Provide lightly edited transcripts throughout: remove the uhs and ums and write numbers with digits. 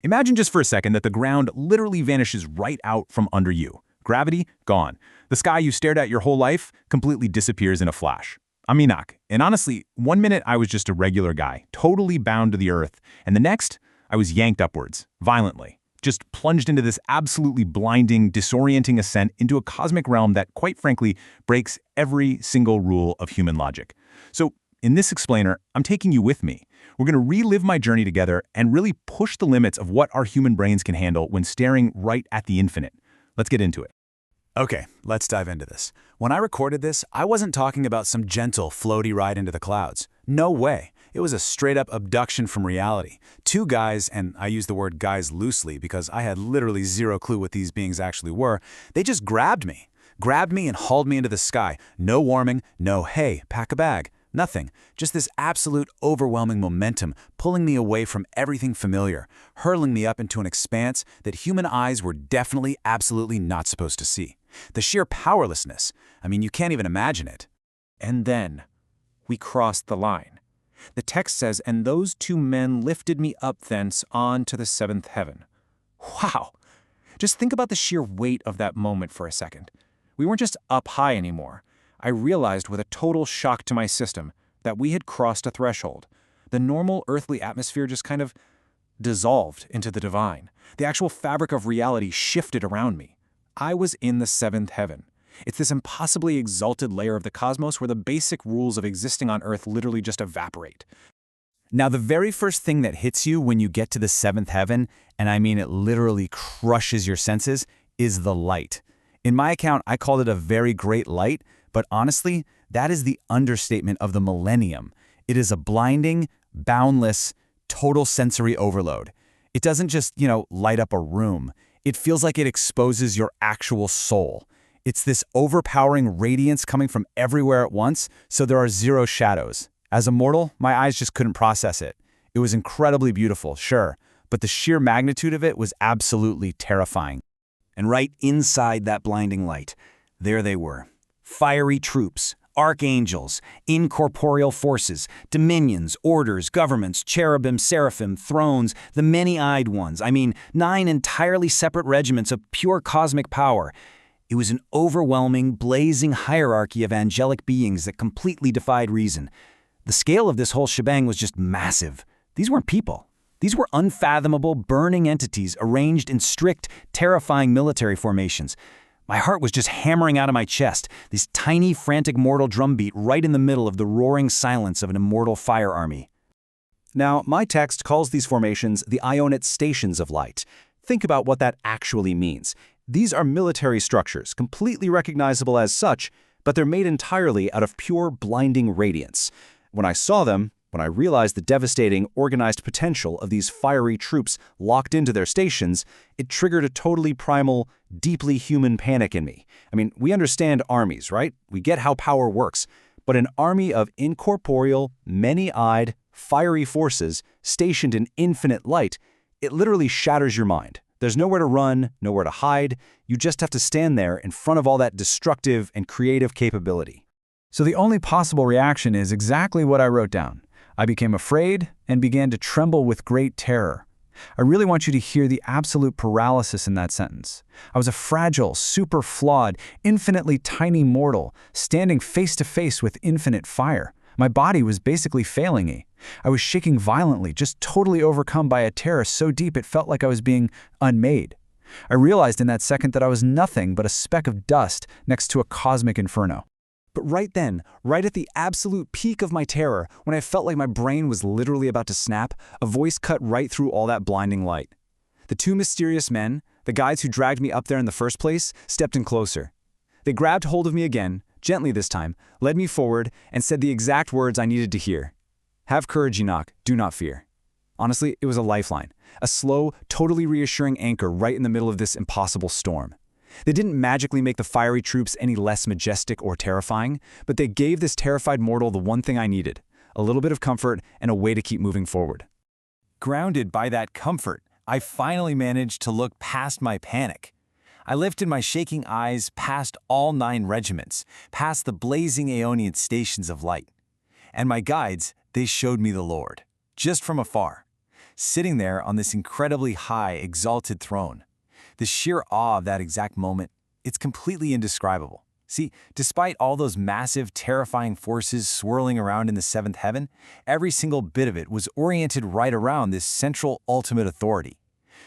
Imagine just for a second that the ground literally vanishes right out from under you. Gravity, gone. The sky you stared at your whole life completely disappears in a flash. I'm Enoch, and honestly, one minute I was just a regular guy, totally bound to the earth, and the next, I was yanked upwards, violently. Just plunged into this absolutely blinding, disorienting ascent into a cosmic realm that, quite frankly, breaks every single rule of human logic. So, in this explainer, I'm taking you with me. We're going to relive my journey together and really push the limits of what our human brains can handle when staring right at the infinite. Let's get into it. Okay, let's dive into this. When I recorded this, I wasn't talking about some gentle, floaty ride into the clouds. No way. It was a straight-up abduction from reality. Two guys, and I use the word guys loosely because I had literally zero clue what these beings actually were, they just grabbed me and hauled me into the sky. No warming, no, hey, pack a bag. Nothing. Just this absolute overwhelming momentum pulling me away from everything familiar, hurling me up into an expanse that human eyes were definitely, absolutely not supposed to see. The sheer powerlessness. I mean, you can't even imagine it. And then we crossed the line. The text says, "And those two men lifted me up thence on to the seventh heaven." Wow! Just think about the sheer weight of that moment for a second. We weren't just up high anymore. I realized with a total shock to my system that we had crossed a threshold. The normal earthly atmosphere just kind of dissolved into the divine. The actual fabric of reality shifted around me. I was in the seventh heaven. It's this impossibly exalted layer of the cosmos where the basic rules of existing on Earth literally just evaporate. Now, the very first thing that hits you when you get to the seventh heaven, and I mean it literally crushes your senses, is the light. In my account, I called it a very great light, but honestly, that is the understatement of the millennium. It is a blinding, boundless, total sensory overload. It doesn't just, light up a room. It feels like it exposes your actual soul. It's this overpowering radiance coming from everywhere at once, so there are zero shadows. As a mortal, my eyes just couldn't process it. It was incredibly beautiful, sure, but the sheer magnitude of it was absolutely terrifying. And right inside that blinding light, there they were. Fiery troops, archangels, incorporeal forces, dominions, orders, governments, cherubim, seraphim, thrones, the many-eyed ones. I mean, 9 entirely separate regiments of pure cosmic power. It was an overwhelming, blazing hierarchy of angelic beings that completely defied reason. The scale of this whole shebang was just massive. These weren't people. These were unfathomable, burning entities arranged in strict, terrifying military formations. My heart was just hammering out of my chest, this tiny, frantic mortal drumbeat right in the middle of the roaring silence of an immortal fire army. Now, my text calls these formations the Ionate Stations of Light. Think about what that actually means. These are military structures, completely recognizable as such, but they're made entirely out of pure, blinding radiance. When I saw them, when I realized the devastating, organized potential of these fiery troops locked into their stations, it triggered a totally primal, deeply human panic in me. I mean, we understand armies, right? We get how power works. But an army of incorporeal, many-eyed, fiery forces stationed in infinite light, it literally shatters your mind. There's nowhere to run, nowhere to hide. You just have to stand there in front of all that destructive and creative capability. So the only possible reaction is exactly what I wrote down. I became afraid and began to tremble with great terror. I really want you to hear the absolute paralysis in that sentence. I was a fragile, super flawed, infinitely tiny mortal, standing face to face with infinite fire. My body was basically failing me. I was shaking violently, just totally overcome by a terror so deep it felt like I was being unmade. I realized in that second that I was nothing but a speck of dust next to a cosmic inferno. But right then, right at the absolute peak of my terror, when I felt like my brain was literally about to snap, a voice cut right through all that blinding light. The two mysterious men, the guides who dragged me up there in the first place, stepped in closer. They grabbed hold of me again, gently this time, led me forward, and said the exact words I needed to hear. "Have courage, Enoch. Do not fear." Honestly, it was a lifeline, a slow, totally reassuring anchor right in the middle of this impossible storm. They didn't magically make the fiery troops any less majestic or terrifying, but they gave this terrified mortal the one thing I needed, a little bit of comfort and a way to keep moving forward. Grounded by that comfort, I finally managed to look past my panic. I lifted my shaking eyes past all 9 regiments, past the blazing Aeonian stations of light. And my guides, they showed me the Lord, just from afar. sitting there on this incredibly high, exalted throne. The sheer awe of that exact moment, it's completely indescribable. See, despite all those massive, terrifying forces swirling around in the seventh heaven, every single bit of it was oriented right around this central ultimate authority.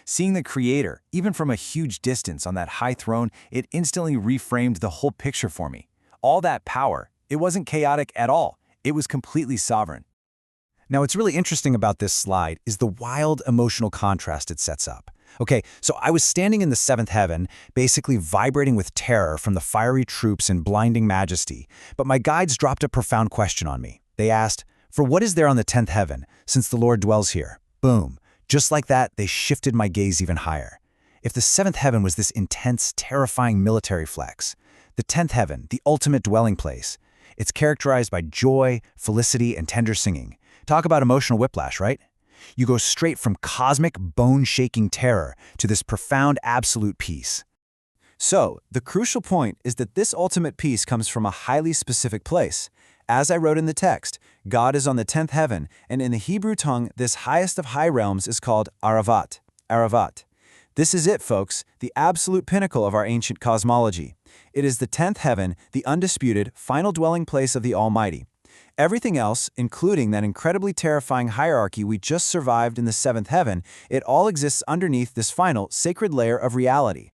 Seeing the Creator, even from a huge distance on that high throne, it instantly reframed the whole picture for me. All that power, it wasn't chaotic at all. It was completely sovereign. Now, what's really interesting about this slide is the wild emotional contrast it sets up. Okay, so I was standing in the seventh heaven, basically vibrating with terror from the fiery troops and blinding majesty, but my guides dropped a profound question on me. They asked, "For what is there on the 10th heaven, since the Lord dwells here?" Boom. Just like that, they shifted my gaze even higher. If the seventh heaven was this intense, terrifying military flex, the 10th heaven, the ultimate dwelling place, it's characterized by joy, felicity, and tender singing. Talk about emotional whiplash, right? You go straight from cosmic, bone-shaking terror to this profound absolute peace. So, the crucial point is that this ultimate peace comes from a highly specific place. As I wrote in the text, God is on the 10th heaven, and in the Hebrew tongue, this highest of high realms is called Aravat. Aravat. This is it, folks, the absolute pinnacle of our ancient cosmology. It is the 10th heaven, the undisputed, final dwelling place of the Almighty. Everything else, including that incredibly terrifying hierarchy we just survived in the seventh heaven, it all exists underneath this final, sacred layer of reality.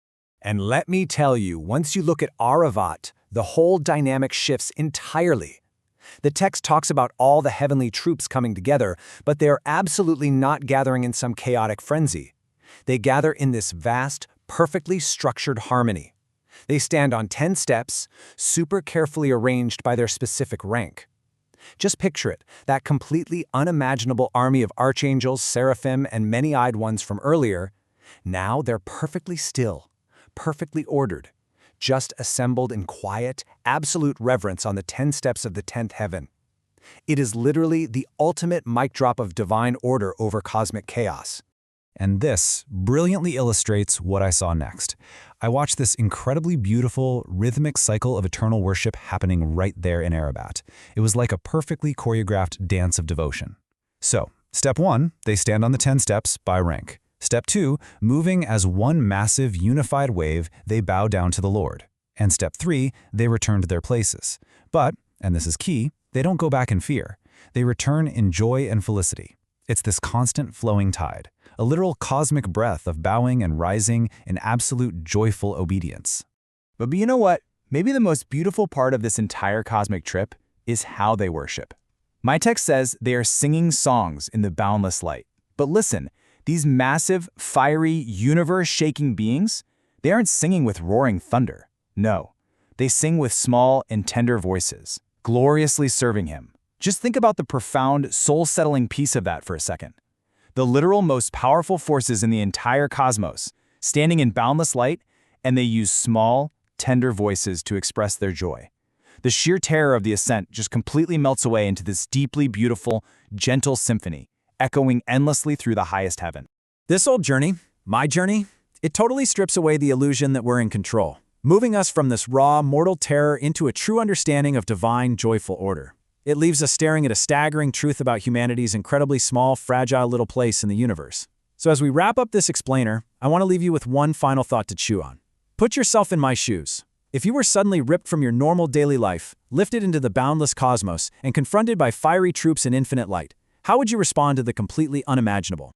And let me tell you, once you look at Aravat, the whole dynamic shifts entirely. The text talks about all the heavenly troops coming together, but they are absolutely not gathering in some chaotic frenzy. They gather in this vast, perfectly structured harmony. They stand on 10 steps, super carefully arranged by their specific rank. Just picture it, that completely unimaginable army of archangels, seraphim, and many-eyed ones from earlier. Now they're perfectly still, perfectly ordered, just assembled in quiet, absolute reverence on the 10 steps of the 10th heaven. It is literally the ultimate mic drop of divine order over cosmic chaos. And this brilliantly illustrates what I saw next. I watched this incredibly beautiful, rhythmic cycle of eternal worship happening right there in Arabat. It was like a perfectly choreographed dance of devotion. So, step 1, they stand on the 10 steps by rank. Step 2, moving as one massive, unified wave, they bow down to the Lord. And step 3, they return to their places. But, and this is key, they don't go back in fear. They return in joy and felicity. It's this constant flowing tide, a literal cosmic breath of bowing and rising in absolute joyful obedience. But you know what? Maybe the most beautiful part of this entire cosmic trip is how they worship. My text says they are singing songs in the boundless light. But listen, these massive, fiery, universe-shaking beings, they aren't singing with roaring thunder. No, they sing with small and tender voices, gloriously serving Him. Just think about the profound, soul-settling peace of that for a second. The literal most powerful forces in the entire cosmos, standing in boundless light, and they use small, tender voices to express their joy. The sheer terror of the Ascent just completely melts away into this deeply beautiful, gentle symphony, echoing endlessly through the highest heaven. This old journey, my journey, it totally strips away the illusion that we're in control, moving us from this raw, mortal terror into a true understanding of divine, joyful order. It leaves us staring at a staggering truth about humanity's incredibly small, fragile little place in the universe. So as we wrap up this explainer, I want to leave you with one final thought to chew on. Put yourself in my shoes. If you were suddenly ripped from your normal daily life, lifted into the boundless cosmos, and confronted by fiery troops in infinite light, how would you respond to the completely unimaginable?